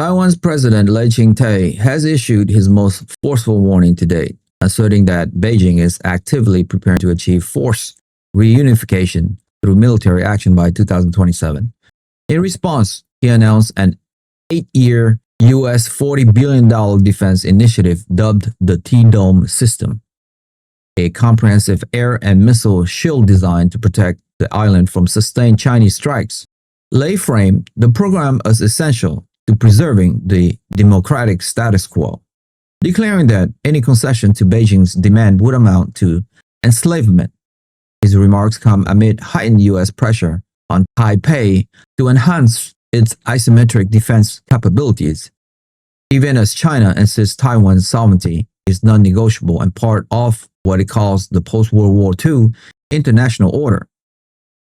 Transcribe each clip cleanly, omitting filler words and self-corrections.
Taiwan's President Lai Ching-te has issued his most forceful warning to date, asserting that Beijing is actively preparing to achieve forced reunification through military action by 2027. In response, he announced an 8-year US $40 billion defense initiative dubbed the T-Dome system, a comprehensive air and missile shield designed to protect the island from sustained Chinese strikes. Lai framed the program as essential to preserving the democratic status quo, declaring that any concession to Beijing's demand would amount to enslavement. His remarks come amid heightened US pressure on Taipei to enhance its asymmetric defense capabilities, even as China insists Taiwan's sovereignty is non-negotiable and part of what it calls the post-World War II international order.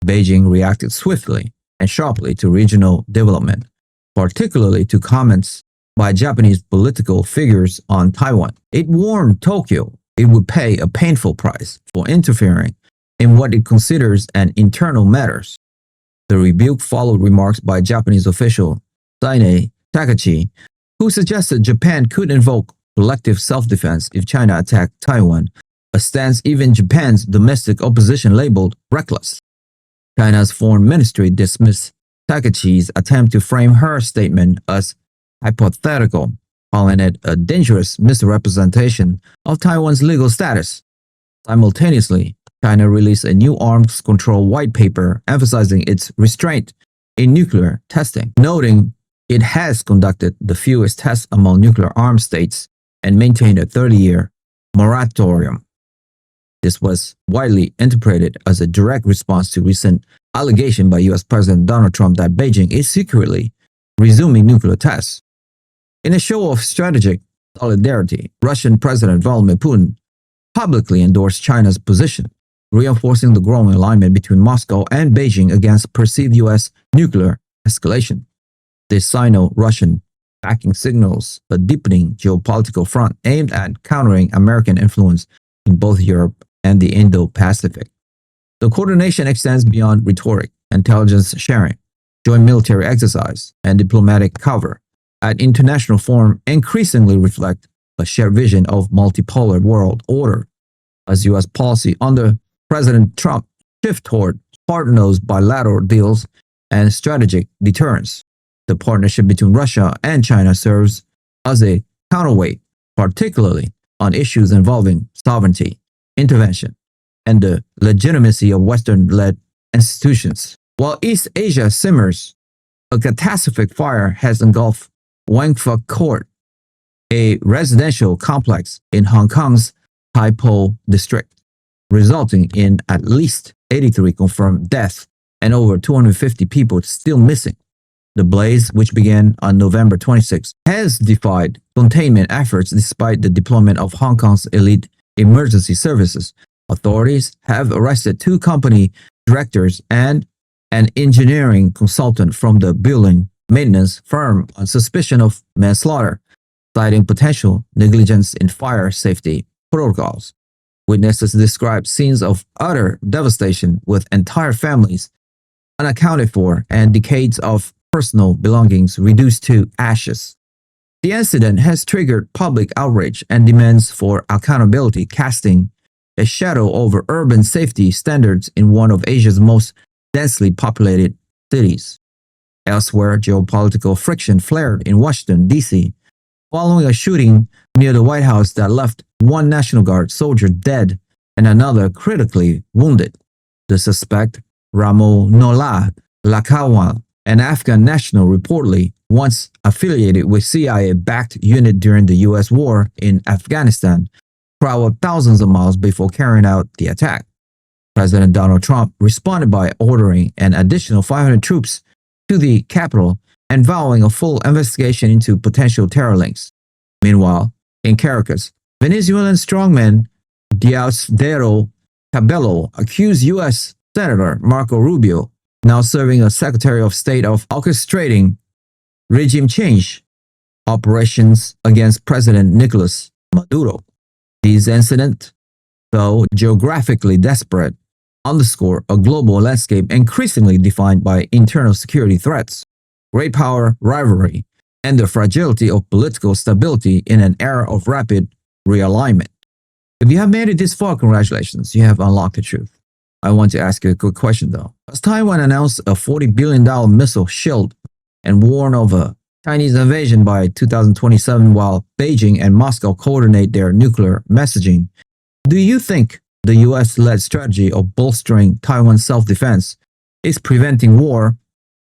Beijing reacted swiftly and sharply to regional development, particularly to comments by Japanese political figures on Taiwan. It warned Tokyo it would pay a painful price for interfering in what it considers an internal matters. The rebuke followed remarks by Japanese official Sino-Russian, who suggested Japan could invoke collective self-defense if China attacked Taiwan, a stance even Japan's domestic opposition labeled reckless. China's foreign ministry dismissed Takachi's attempt to frame her statement as hypothetical, calling it a dangerous misrepresentation of Taiwan's legal status. Simultaneously, China released a new arms control white paper emphasizing its restraint in nuclear testing, noting it has conducted the fewest tests among nuclear armed states and maintained a 30-year moratorium. This was widely interpreted as a direct response to recent allegation by US President Donald Trump that Beijing is secretly resuming nuclear tests. In a show of strategic solidarity, Russian President Vladimir Putin publicly endorsed China's position, reinforcing the growing alignment between Moscow and Beijing against perceived US nuclear escalation. This Sino-Russian backing signals a deepening geopolitical front aimed at countering American influence in both Europe and the Indo-Pacific. The coordination extends beyond rhetoric, intelligence sharing, joint military exercise, and diplomatic cover at international forum increasingly reflect a shared vision of multipolar world order as U.S. policy under President Trump shift toward hard-nosed bilateral deals and strategic deterrence. The partnership between Russia and China serves as a counterweight, particularly on issues involving sovereignty, intervention, and the legitimacy of Western-led institutions. While East Asia simmers, a catastrophic fire has engulfed Wang Fuk Court, a residential complex in Hong Kong's Tai Po district, resulting in at least 83 confirmed deaths and over 250 people still missing. The blaze, which began on November 26, has defied containment efforts despite the deployment of Hong Kong's elite emergency services. Authorities have arrested 2 company directors and an engineering consultant from the building maintenance firm on suspicion of manslaughter, citing potential negligence in fire safety protocols. Witnesses described scenes of utter devastation with entire families unaccounted for and decades of personal belongings reduced to ashes. The incident has triggered public outrage and demands for accountability, casting a shadow over urban safety standards in one of Asia's most densely populated cities. Elsewhere, geopolitical friction flared in Washington, D.C., following a shooting near the White House that left 1 National Guard soldier dead and another critically wounded. The suspect, Ramonola Lakawan, an Afghan national reportedly once affiliated with CIA-backed unit during the U.S. war in Afghanistan, traveled thousands of miles before carrying out the attack. President Donald Trump responded by ordering an additional 500 troops to the capital and vowing a full investigation into potential terror links. Meanwhile, in Caracas, Venezuelan strongman Diosdado Cabello accused U.S. Senator Marco Rubio, now serving as Secretary of State, of orchestrating regime change operations against President Nicolas Maduro. These incidents, though geographically desperate, underscore a global landscape increasingly defined by internal security threats, great power rivalry, and the fragility of political stability in an era of rapid realignment. If you have made it this far, congratulations, you have unlocked the truth. I want to ask you a quick question though. As Taiwan announced a $40 billion missile shield and warned of a Chinese invasion by 2027 while Beijing and Moscow coordinate their nuclear messaging, do you think the US-led strategy of bolstering Taiwan's self-defense is preventing war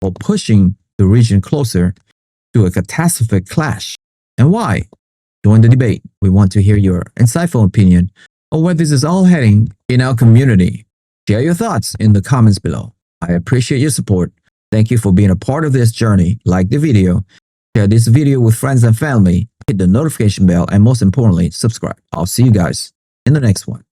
or pushing the region closer to a catastrophic clash? And why? Join the debate. We want to hear your insightful opinion on where this is all heading in our community. Share your thoughts in the comments below. I appreciate your support. Thank you for being a part of this journey. Like the video, share this video with friends and family, hit the notification bell, and most importantly, subscribe. I'll see you guys in the next one.